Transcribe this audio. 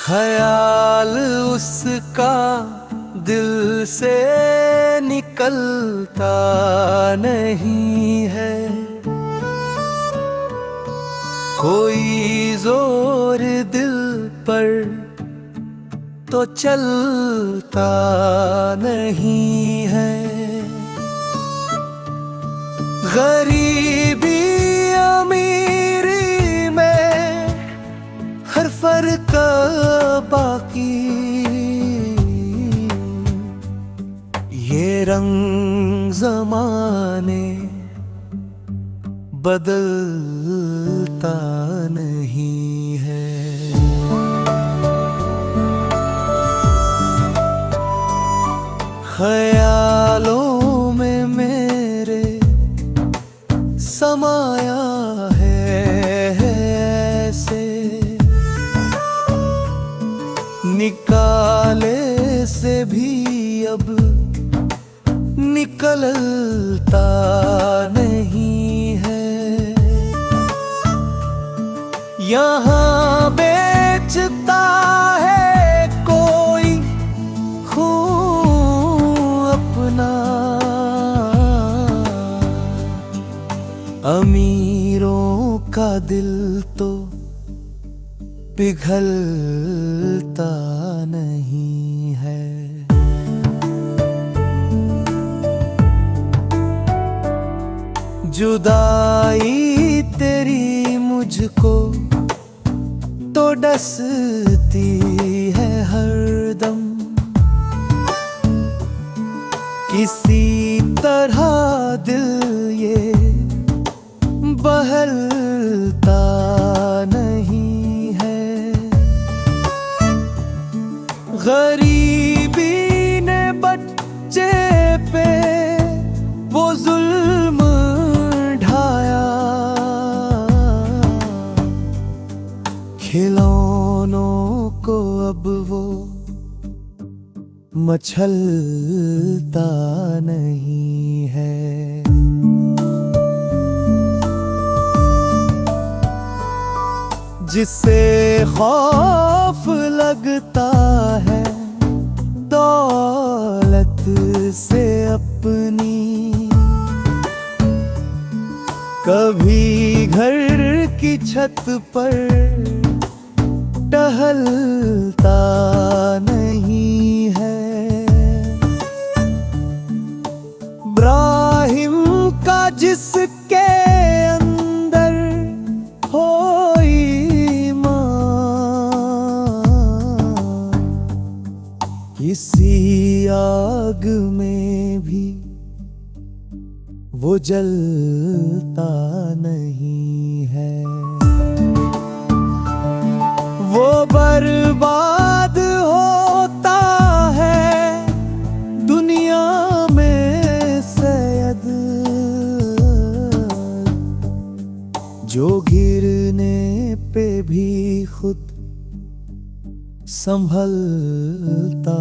ख्याल उसका दिल से निकलता नहीं है। कोई जोर दिल पर तो चलता नहीं है। गरीबी अमीरी में हर फर्क बाकी, ये रंग ज़माने बदलता नहीं है। ख्यालों में मेरे समाया है ऐसे, निकाले से भी अब निकलता नहीं है। यहाँ बेचता है कोई खून अपना, अमीरों का दिल तो पिघलता नहीं है। जुदाई तेरी मुझको तो डसती है हरदम, किसी तरह दिल ये बहलता नहीं है। गरीबी ने बच्चे पे वो जुल्म ढाया, खिलौनों को अब वो मचलता नहीं है। जिसे खौफ लगता है दौलत से अपनी, कभी घर की छत पर टहलता नहीं है। इब्राहिम का जिसके अंदर हो ईमान, किसी आग में भी वो जलता नहीं है। वो बर्बाद होता है दुनिया में सैयद, जो गिरने पे भी खुद संभलता